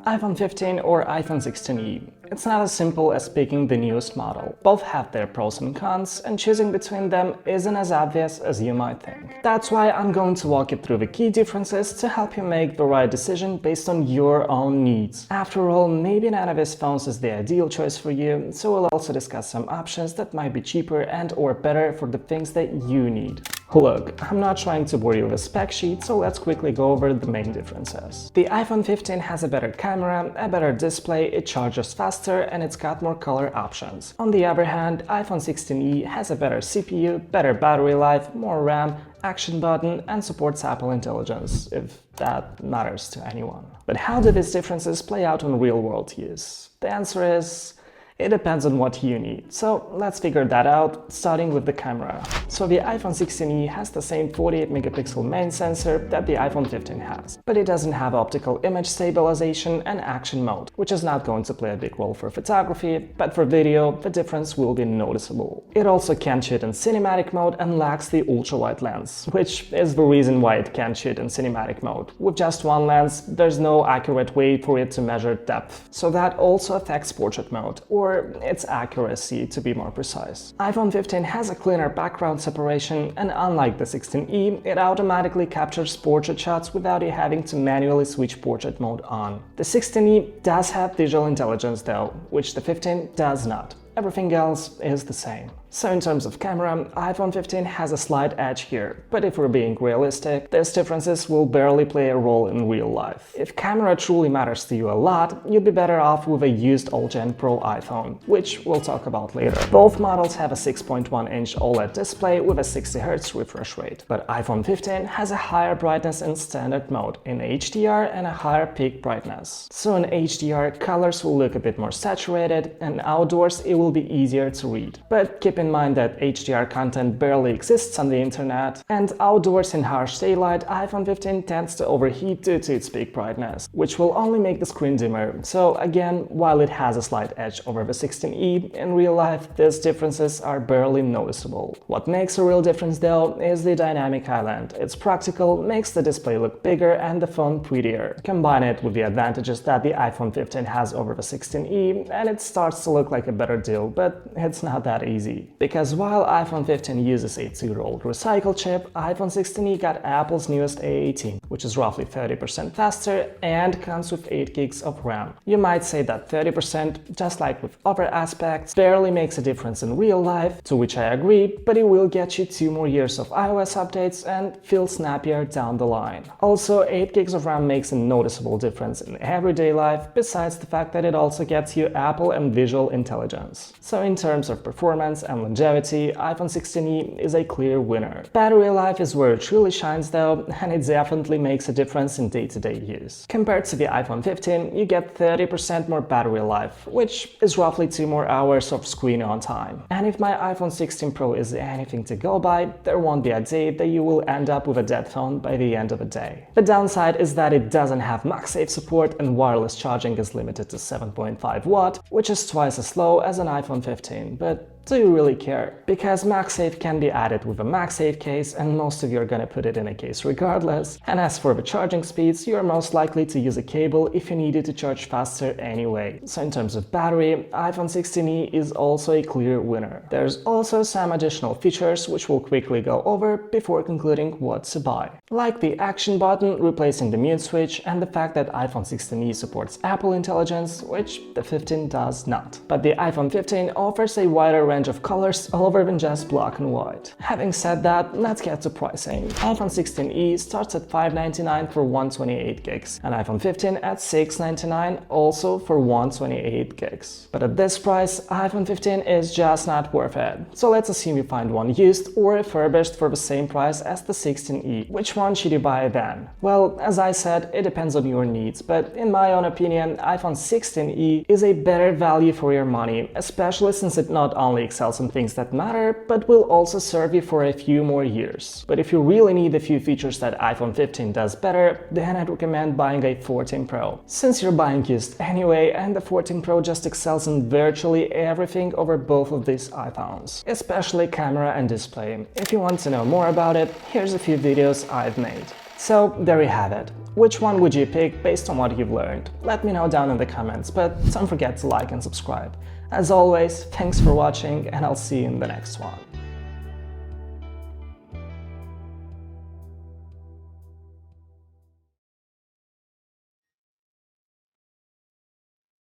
iPhone 15 or iPhone 16e. It's not as simple as picking the newest model. Both have their pros and cons, and choosing between them isn't as obvious as you might think. That's why I'm going to walk you through the key differences to help you make the right decision based on your own needs. After all, maybe none of these phones is the ideal choice for you, so we'll also discuss some options that might be cheaper and or better for the things that you need. Look, I'm not trying to bore you with a spec sheet, so let's quickly go over the main differences. The iPhone 15 has a better camera, a better display, it charges faster, and it's got more color options. On the other hand, iPhone 16e has a better CPU, better battery life, more RAM, action button, and supports Apple Intelligence, if that matters to anyone. But how do these differences play out in real-world use? The answer is, it depends on what you need. So let's figure that out, starting with the camera. So the iPhone 16e has the same 48 megapixel main sensor that the iPhone 15 has, but it doesn't have optical image stabilization and action mode, which is not going to play a big role for photography, but for video, the difference will be noticeable. It also can't shoot in cinematic mode and lacks the ultra-wide lens, which is the reason why it can't shoot in cinematic mode. With just one lens, there's no accurate way for it to measure depth, so that also affects portrait mode, or its accuracy to be more precise. iPhone 15 has a cleaner background separation, and unlike the 16e, it automatically captures portrait shots without you having to manually switch portrait mode on. The 16e does have visual intelligence though, which the 15 does not. Everything else is the same. So in terms of camera, iPhone 15 has a slight edge here, but if we're being realistic, these differences will barely play a role in real life. If camera truly matters to you a lot, you'd be better off with a used old-gen Pro iPhone, which we'll talk about later. Both models have a 6.1-inch OLED display with a 60Hz refresh rate, but iPhone 15 has a higher brightness in standard mode, in HDR, and a higher peak brightness. So in HDR, colors will look a bit more saturated, and outdoors it will be easier to read. But keep in mind that HDR content barely exists on the internet, and outdoors in harsh daylight, iPhone 15 tends to overheat due to its peak brightness, which will only make the screen dimmer. So again, while it has a slight edge over the 16e, in real life these differences are barely noticeable. What makes a real difference though is the dynamic island. It's practical, makes the display look bigger and the phone prettier. Combine it with the advantages that the iPhone 15 has over the 16e, and it starts to look like a better deal, but it's not that easy. Because while iPhone 15 uses a 2-year-old recycled chip, iPhone 16e got Apple's newest A18, which is roughly 30% faster and comes with 8 gigs of RAM. You might say that 30%, just like with other aspects, barely makes a difference in real life, to which I agree, but it will get you 2 more years of iOS updates and feel snappier down the line. Also, 8 gigs of RAM makes a noticeable difference in everyday life, besides the fact that it also gets you Apple and visual intelligence. So in terms of performance and longevity, iPhone 16e is a clear winner. Battery life is where it truly shines though, and it definitely makes a difference in day-to-day use. Compared to the iPhone 15, you get 30% more battery life, which is roughly 2 more hours of screen on time. And if my iPhone 16 Pro is anything to go by, there won't be a day that you will end up with a dead phone by the end of the day. The downside is that it doesn't have MagSafe support and wireless charging is limited to 7.5 watt, which is twice as slow as an iPhone 15, but do you really care? Because MagSafe can be added with a MagSafe case, and most of you are gonna put it in a case regardless. And as for the charging speeds, you are most likely to use a cable if you needed to charge faster anyway. So in terms of battery, iPhone 16e is also a clear winner. There's also some additional features which we'll quickly go over before concluding what to buy. Like the action button replacing the mute switch, and the fact that iPhone 16e supports Apple Intelligence, which the 15 does not. But the iPhone 15 offers a wider range of colors other than just black and white. Having said that, let's get to pricing. iPhone 16e starts at $599 for 128 gigs, and iPhone 15 at $699 also for 128 gigs. But at this price, iPhone 15 is just not worth it. So let's assume you find one used or refurbished for the same price as the 16e. Which one should you buy then? Well, as I said, it depends on your needs, but in my own opinion, iPhone 16e is a better value for your money, especially since it not only excels in things that matter, but will also serve you for a few more years. But if you really need a few features that iPhone 15 does better, then I'd recommend buying a 14 Pro. Since you're buying used anyway, and the 14 Pro just excels in virtually everything over both of these iPhones, especially camera and display. If you want to know more about it, here's a few videos I've made. So there you have it. Which one would you pick based on what you've learned? Let me know down in the comments, but don't forget to like and subscribe. As always, thanks for watching, and I'll see you in the next one.